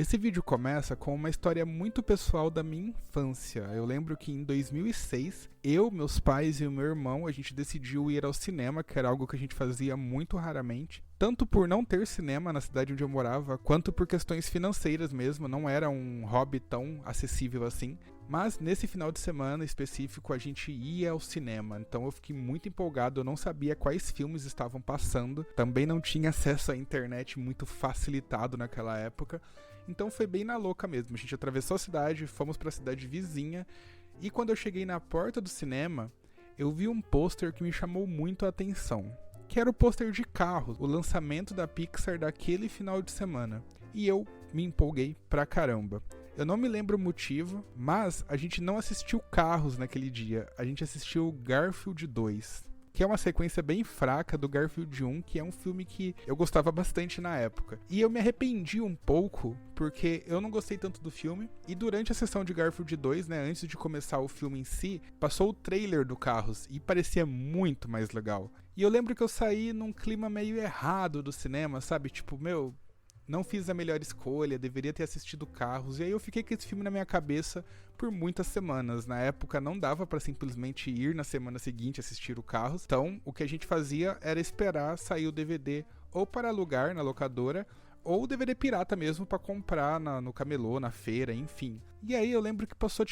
Esse vídeo começa com uma história muito pessoal da minha infância. Eu lembro que em 2006, eu, meus pais e o meu irmão, a gente decidiu ir ao cinema, que era algo que a gente fazia muito raramente. Tanto por não ter cinema na cidade onde eu morava, quanto por questões financeiras mesmo, não era um hobby tão acessível assim. Mas nesse final de semana específico a gente ia ao cinema, então eu fiquei muito empolgado, eu não sabia quais filmes estavam passando, também não tinha acesso à internet muito facilitado naquela época, então foi bem na louca mesmo. A gente atravessou a cidade, fomos para a cidade vizinha, e quando eu cheguei na porta do cinema, eu vi um pôster que me chamou muito a atenção, que era o pôster de Carros, o lançamento da Pixar daquele final de semana, e eu me empolguei pra caramba. Eu não me lembro o motivo, mas a gente não assistiu Carros naquele dia, a gente assistiu Garfield 2, que é uma sequência bem fraca do Garfield 1, que é um filme que eu gostava bastante na época. E eu me arrependi um pouco, porque eu não gostei tanto do filme, e durante a sessão de Garfield 2, né, antes de começar o filme em si, passou o trailer do Carros, e parecia muito mais legal. E eu lembro que eu saí num clima meio errado do cinema, sabe? Tipo, não fiz a melhor escolha, deveria ter assistido Carros, e aí eu fiquei com esse filme na minha cabeça por muitas semanas. Na época não dava pra simplesmente ir na semana seguinte assistir o Carros, então o que a gente fazia era esperar sair o DVD ou para alugar na locadora, ou DVD pirata mesmo pra comprar no camelô, na feira, enfim. E aí eu lembro que passou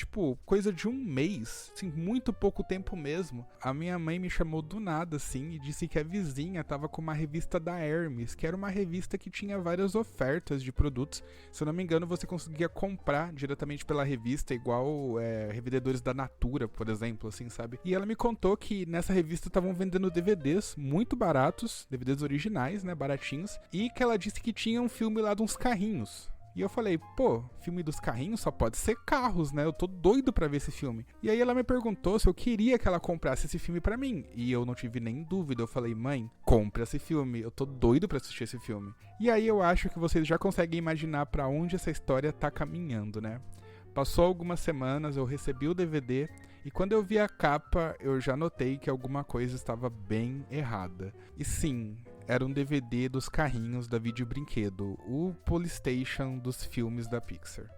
coisa de um mês, assim, muito pouco tempo mesmo. A minha mãe me chamou do nada assim e disse que a vizinha tava com uma revista da Hermes, que era uma revista que tinha várias ofertas de produtos. Se eu não me engano, você conseguia comprar diretamente pela revista, igual revendedores da Natura, por exemplo, assim, sabe? E ela me contou que nessa revista estavam vendendo DVDs muito baratos, DVDs originais, né, baratinhos, e que ela disse que tinha um filme lá de uns carrinhos. E eu falei, pô, filme dos carrinhos só pode ser Carros, né? Eu tô doido pra ver esse filme. E aí ela me perguntou se eu queria que ela comprasse esse filme pra mim. E eu não tive nem dúvida, eu falei, mãe, compre esse filme, eu tô doido pra assistir esse filme. E aí eu acho que vocês já conseguem imaginar pra onde essa história tá caminhando, né? Passou algumas semanas, eu recebi o DVD e quando eu vi a capa, eu já notei que alguma coisa estava bem errada. E sim, era um DVD dos carrinhos da Videobrinquedo, o Polystation dos filmes da Pixar.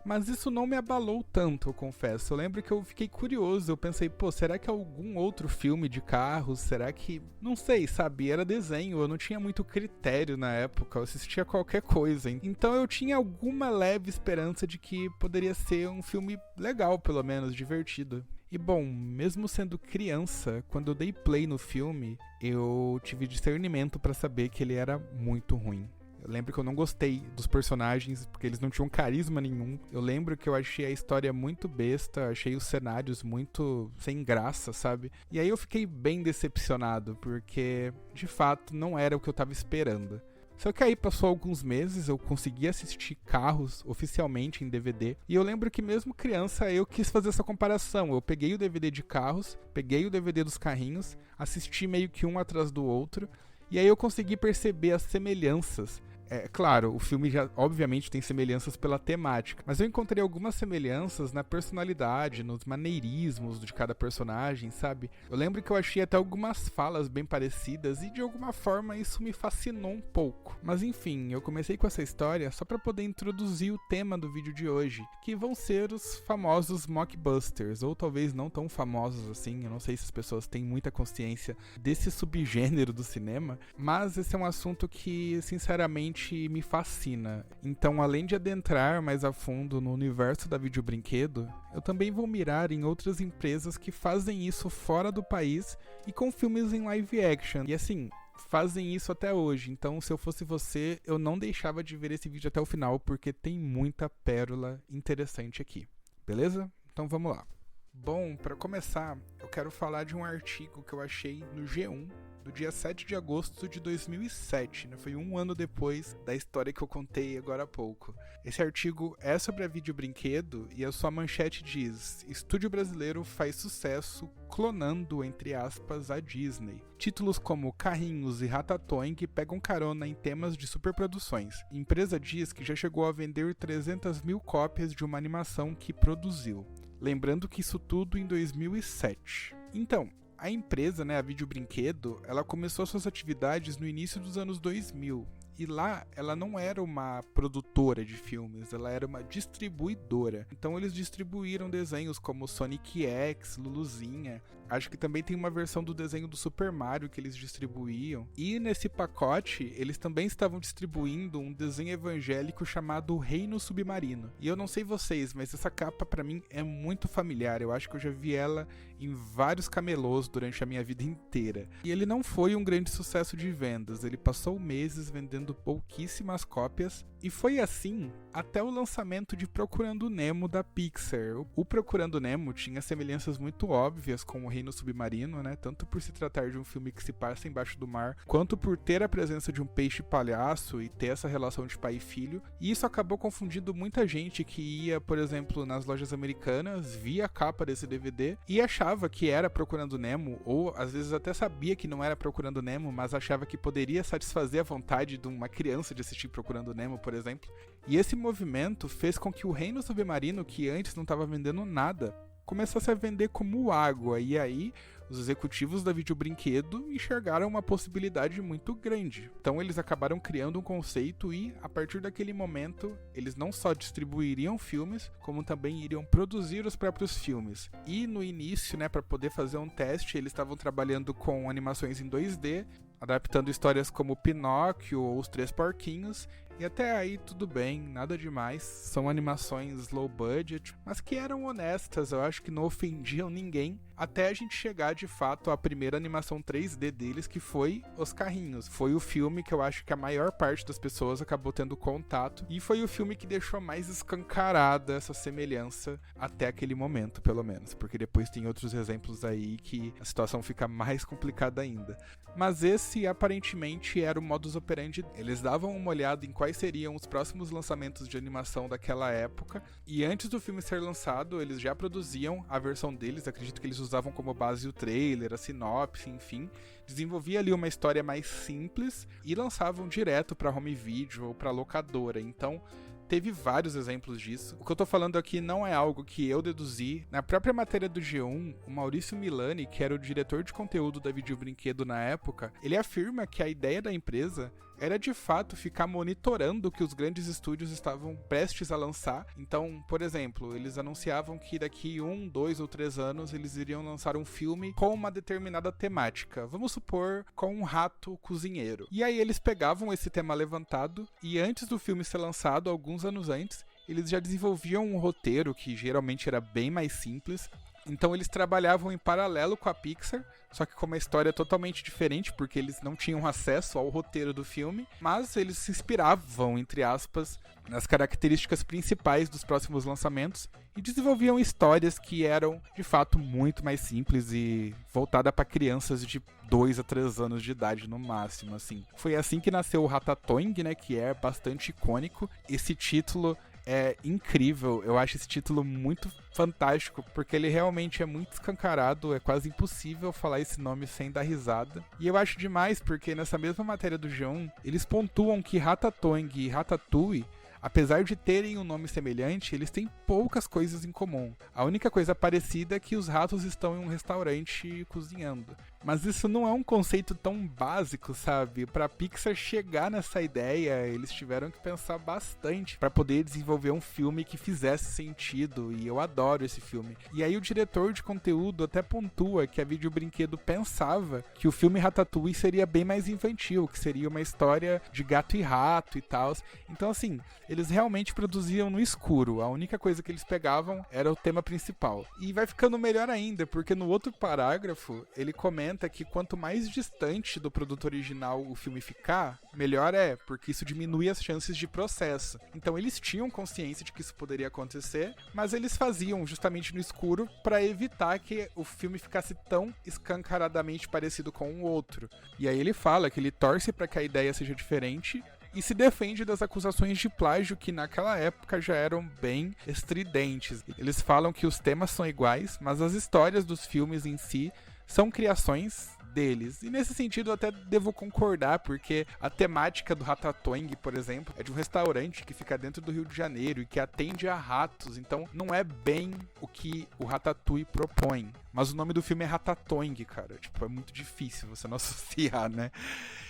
Mas isso não me abalou tanto, eu confesso. Eu lembro que eu fiquei curioso, eu pensei, pô, será que é algum outro filme de carros? Será que... Não sei, sabe? Era desenho, eu não tinha muito critério na época, eu assistia qualquer coisa. Então eu tinha alguma leve esperança de que poderia ser um filme legal, pelo menos, divertido. E bom, mesmo sendo criança, quando eu dei play no filme, eu tive discernimento pra saber que ele era muito ruim. Eu lembro que eu não gostei dos personagens, porque eles não tinham carisma nenhum. Eu lembro que eu achei a história muito besta, achei os cenários muito sem graça, sabe? E aí eu fiquei bem decepcionado, porque de fato não era o que eu tava esperando. Só que aí passou alguns meses, eu consegui assistir Carros oficialmente em DVD. E eu lembro que mesmo criança eu quis fazer essa comparação. Eu peguei o DVD de Carros, peguei o DVD dos carrinhos, assisti meio que um atrás do outro. E aí eu consegui perceber as semelhanças. É claro, o filme já obviamente tem semelhanças pela temática, mas eu encontrei algumas semelhanças na personalidade, nos maneirismos de cada personagem, sabe? Eu lembro que eu achei até algumas falas bem parecidas e de alguma forma isso me fascinou um pouco. Mas enfim, eu comecei com essa história só para poder introduzir o tema do vídeo de hoje, que vão ser os famosos mockbusters, ou talvez não tão famosos assim, eu não sei se as pessoas têm muita consciência desse subgênero do cinema, mas esse é um assunto que, sinceramente, me fascina. Então, além de adentrar mais a fundo no universo da Videobrinquedo, eu também vou mirar em outras empresas que fazem isso fora do país e com filmes em live action. E assim, fazem isso até hoje. Então, se eu fosse você, eu não deixava de ver esse vídeo até o final, porque tem muita pérola interessante aqui. Beleza? Então vamos lá. Bom, para começar, eu quero falar de um artigo que eu achei no G1 do dia 7 de agosto de 2007, né? Foi um ano depois da história que eu contei agora há pouco. Esse artigo é sobre a Videobrinquedo e a sua manchete diz: Estúdio brasileiro faz sucesso clonando, entre aspas, a Disney. Títulos como Carrinhos e Ratatouille pegam carona em temas de superproduções. A empresa diz que já chegou a vender 300 mil cópias de uma animação que produziu. Lembrando que isso tudo em 2007. Então, a empresa, né, a Videobrinquedo, ela começou suas atividades no início dos anos 2000. E lá, ela não era uma produtora de filmes, ela era uma distribuidora. Então eles distribuíram desenhos como Sonic X, Luluzinha. Acho que também tem uma versão do desenho do Super Mario que eles distribuíam. E nesse pacote, eles também estavam distribuindo um desenho evangélico chamado Reino Submarino. E eu não sei vocês, mas essa capa pra mim é muito familiar. Eu acho que eu já vi ela em vários camelôs durante a minha vida inteira. E ele não foi um grande sucesso de vendas. Ele passou meses vendendo pouquíssimas cópias. E foi assim até o lançamento de Procurando Nemo da Pixar. O Procurando Nemo tinha semelhanças muito óbvias com o Reino Submarino, né? Tanto por se tratar de um filme que se passa embaixo do mar, quanto por ter a presença de um peixe palhaço e ter essa relação de pai e filho. E isso acabou confundindo muita gente que ia, por exemplo, nas lojas americanas, via a capa desse DVD e achava que era Procurando Nemo, ou às vezes até sabia que não era Procurando Nemo, mas achava que poderia satisfazer a vontade de uma criança de assistir Procurando Nemo, por exemplo. E esse movimento fez com que o Reino Submarino, que antes não estava vendendo nada, começasse a vender como água. E aí, os executivos da Videobrinquedo enxergaram uma possibilidade muito grande. Então eles acabaram criando um conceito e, a partir daquele momento, eles não só distribuiriam filmes, como também iriam produzir os próprios filmes. E no início, né, para poder fazer um teste, eles estavam trabalhando com animações em 2D, adaptando histórias como Pinóquio ou Os Três Porquinhos, e até aí tudo bem, nada demais, são animações low budget, mas que eram honestas, eu acho que não ofendiam ninguém, até a gente chegar de fato à primeira animação 3D deles, que foi Os Carrinhos. Foi o filme que eu acho que a maior parte das pessoas acabou tendo contato, e foi o filme que deixou mais escancarada essa semelhança até aquele momento, pelo menos, porque depois tem outros exemplos aí que a situação fica mais complicada ainda. Mas esse aparentemente era o modus operandi. Eles davam uma olhada em quais seriam os próximos lançamentos de animação daquela época, e antes do filme ser lançado, eles já produziam a versão deles. Acredito que eles usavam como base o trailer, a sinopse, enfim. Desenvolvia ali uma história mais simples e lançavam direto para home video ou para locadora. Então, teve vários exemplos disso. O que eu tô falando aqui não é algo que eu deduzi. Na própria matéria do G1, o Maurício Milani, que era o diretor de conteúdo da Videobrinquedo na época, ele afirma que a ideia da empresa era de fato ficar monitorando o que os grandes estúdios estavam prestes a lançar. Então, por exemplo, eles anunciavam que daqui 1, 2 ou 3 anos eles iriam lançar um filme com uma determinada temática. Vamos supor, com um rato cozinheiro. E aí eles pegavam esse tema levantado e antes do filme ser lançado, alguns anos antes, eles já desenvolviam um roteiro que geralmente era bem mais simples. Então eles trabalhavam em paralelo com a Pixar, só que com uma história totalmente diferente, porque eles não tinham acesso ao roteiro do filme, mas eles se inspiravam, entre aspas, nas características principais dos próximos lançamentos e desenvolviam histórias que eram, de fato, muito mais simples e voltada para crianças de 2 a 3 anos de idade no máximo, assim. Foi assim que nasceu o Ratatouille, né, que é bastante icônico. Esse título é incrível, eu acho esse título muito fantástico, porque ele realmente é muito escancarado, é quase impossível falar esse nome sem dar risada. E eu acho demais porque nessa mesma matéria do G1, eles pontuam que Ratatouille e Ratatouille, apesar de terem um nome semelhante, eles têm poucas coisas em comum. A única coisa parecida é que os ratos estão em um restaurante cozinhando. Mas isso não é um conceito tão básico, sabe? Pra Pixar chegar nessa ideia, eles tiveram que pensar bastante pra poder desenvolver um filme que fizesse sentido, e eu adoro esse filme. E aí o diretor de conteúdo até pontua que a Videobrinquedo pensava que o filme Ratatouille seria bem mais infantil, que seria uma história de gato e rato e tal. Então assim, eles realmente produziam no escuro, a única coisa que eles pegavam era o tema principal. E vai ficando melhor ainda, porque no outro parágrafo, ele comenta que quanto mais distante do produto original o filme ficar, melhor é, porque isso diminui as chances de processo. Então eles tinham consciência de que isso poderia acontecer, mas eles faziam justamente no escuro para evitar que o filme ficasse tão escancaradamente parecido com o outro. E aí ele fala que ele torce para que a ideia seja diferente e se defende das acusações de plágio que naquela época já eram bem estridentes. Eles falam que os temas são iguais, mas as histórias dos filmes em si são criações deles. E nesse sentido eu até devo concordar, porque a temática do Ratatouille, por exemplo, é de um restaurante que fica dentro do Rio de Janeiro e que atende a ratos, então não é bem o que o Ratatouille propõe. Mas o nome do filme é Ratatouille, cara. Tipo, é muito difícil você não associar, né?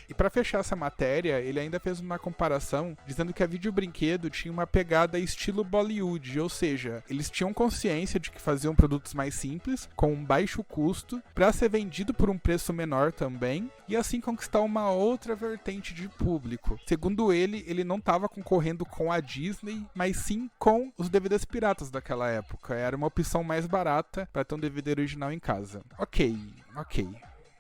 E pra fechar essa matéria, ele ainda fez uma comparação dizendo que a videobrinquedo tinha uma pegada estilo Bollywood, ou seja, eles tinham consciência de que faziam produtos mais simples, com um baixo custo, pra ser vendido por um preço menor também, e assim conquistar uma outra vertente de público. Segundo ele não estava concorrendo com a Disney, mas sim com os DVDs piratas daquela época. Era uma opção mais barata para ter um DVD original em casa. Ok.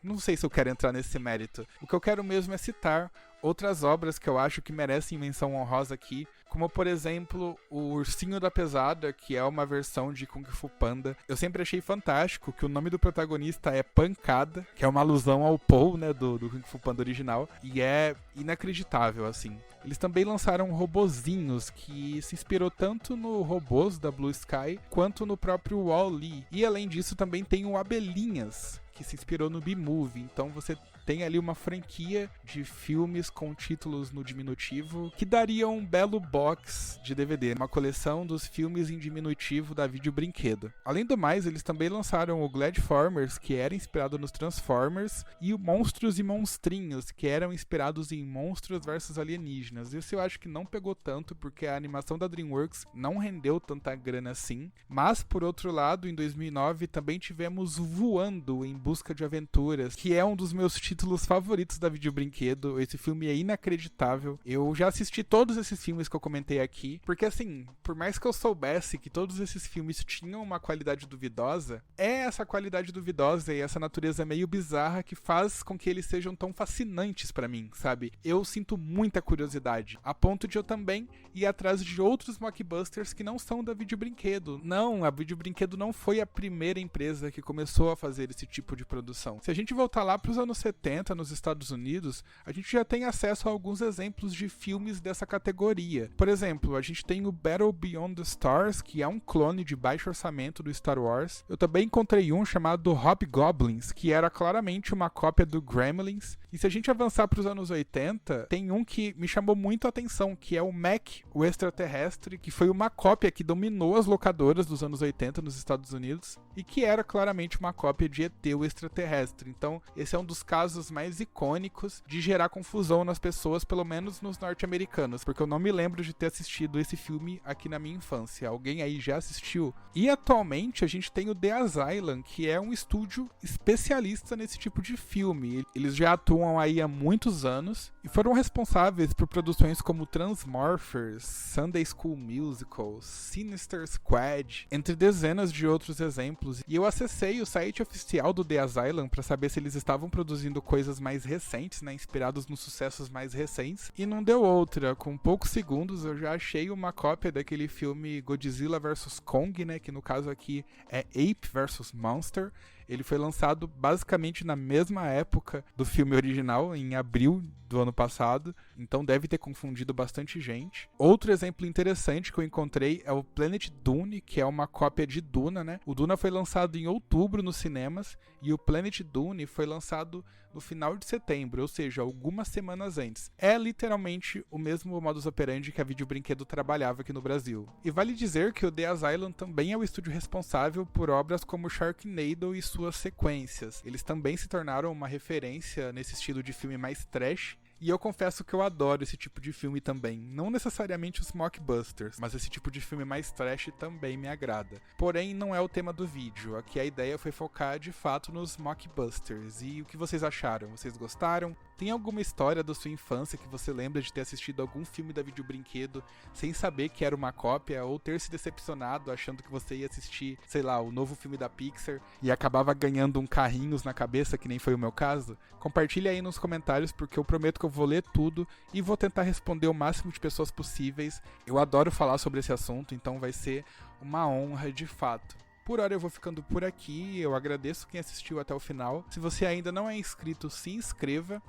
Não sei se eu quero entrar nesse mérito. O que eu quero mesmo é citar outras obras que eu acho que merecem menção honrosa aqui, como por exemplo o Ursinho da Pesada, que é uma versão de Kung Fu Panda. Eu sempre achei fantástico que o nome do protagonista é Pancada, que é uma alusão ao Paul, né, do Kung Fu Panda original, e é inacreditável, assim. Eles também lançaram robozinhos, que se inspirou tanto no robôs da Blue Sky, quanto no próprio Wall-E. E além disso também tem o Abelhinhas, que se inspirou no B-Movie. Então você tem ali uma franquia de filmes com títulos no diminutivo que daria um belo box de DVD, uma coleção dos filmes em diminutivo da Videobrinquedo. Além do mais, eles também lançaram o Gladiformers, que era inspirado nos Transformers, e o Monstros e Monstrinhos, que eram inspirados em Monstros versus Alienígenas. Isso eu acho que não pegou tanto, porque a animação da DreamWorks não rendeu tanta grana assim. Mas, por outro lado, em 2009 também tivemos Voando em Busca de Aventuras, que é um dos meus títulos favoritos da Videobrinquedo. Esse filme é inacreditável. Eu já assisti todos esses filmes que eu comentei aqui, porque assim, por mais que eu soubesse que todos esses filmes tinham uma qualidade duvidosa, é essa qualidade duvidosa e essa natureza meio bizarra que faz com que eles sejam tão fascinantes pra mim, sabe? Eu sinto muita curiosidade, a ponto de eu também ir atrás de outros mockbusters que não são da Videobrinquedo. Não, a Videobrinquedo não foi a primeira empresa que começou a fazer esse tipo de produção. Se a gente voltar lá pros anos 70, nos Estados Unidos, a gente já tem acesso a alguns exemplos de filmes dessa categoria. Por exemplo, a gente tem o Battle Beyond the Stars, que é um clone de baixo orçamento do Star Wars. Eu também encontrei um chamado Hobgoblins, que era claramente uma cópia do Gremlins. E se a gente avançar para os anos 80, tem um que me chamou muito a atenção, que é o Mac, o Extraterrestre, que foi uma cópia que dominou as locadoras dos anos 80 nos Estados Unidos, e que era claramente uma cópia de ET, o Extraterrestre. Então, esse é um dos casos mais icônicos de gerar confusão nas pessoas, pelo menos nos norte-americanos, porque eu não me lembro de ter assistido esse filme aqui na minha infância. Alguém aí já assistiu? E atualmente a gente tem o The Asylum, que é um estúdio especialista nesse tipo de filme. Eles já atuam aí há muitos anos e foram responsáveis por produções como Transmorphers, Sunday School Musical, Sinister Squad, entre dezenas de outros exemplos. E eu acessei o site oficial do The Asylum para saber se eles estavam produzindo coisas mais recentes, né, inspirados nos sucessos mais recentes, e não deu outra. Com poucos segundos eu já achei uma cópia daquele filme Godzilla vs Kong, né, que no caso aqui é Ape vs Monster. Ele foi lançado basicamente na mesma época do filme original, em abril do ano passado, então deve ter confundido bastante gente. Outro exemplo interessante que eu encontrei é o Planet Dune, que é uma cópia de Duna, né? O Duna foi lançado em outubro nos cinemas e o Planet Dune foi lançado no final de setembro, ou seja, algumas semanas antes. É literalmente o mesmo modus operandi que a Videobrinquedo trabalhava aqui no Brasil. E vale dizer que o The Asylum também é o estúdio responsável por obras como Sharknado e suas sequências. Eles também se tornaram uma referência nesse estilo de filme mais trash. E eu confesso que eu adoro esse tipo de filme também. Não necessariamente os mockbusters, mas esse tipo de filme mais trash também me agrada. Porém, não é o tema do vídeo. Aqui a ideia foi focar de fato nos mockbusters. E o que vocês acharam? Vocês gostaram? Tem alguma história da sua infância que você lembra de ter assistido algum filme da Videobrinquedo sem saber que era uma cópia, ou ter se decepcionado achando que você ia assistir, sei lá, o novo filme da Pixar e acabava ganhando um carrinhos na cabeça, que nem foi o meu caso? Compartilha aí nos comentários, porque eu prometo que eu vou ler tudo e vou tentar responder o máximo de pessoas possíveis. Eu adoro falar sobre esse assunto, então vai ser uma honra de fato. Por hora eu vou ficando por aqui, eu agradeço quem assistiu até o final. Se você ainda não é inscrito, se inscreva.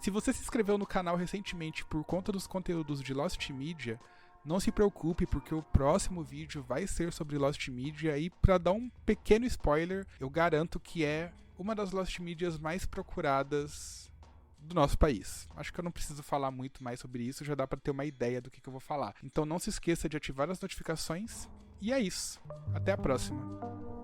Se você se inscreveu no canal recentemente por conta dos conteúdos de Lost Media, não se preocupe, porque o próximo vídeo vai ser sobre Lost Media, e para dar um pequeno spoiler, eu garanto que é uma das Lost Medias mais procuradas do nosso país. Acho que eu não preciso falar muito mais sobre isso, já dá para ter uma ideia do que eu vou falar. Então não se esqueça de ativar as notificações, e é isso. Até a próxima.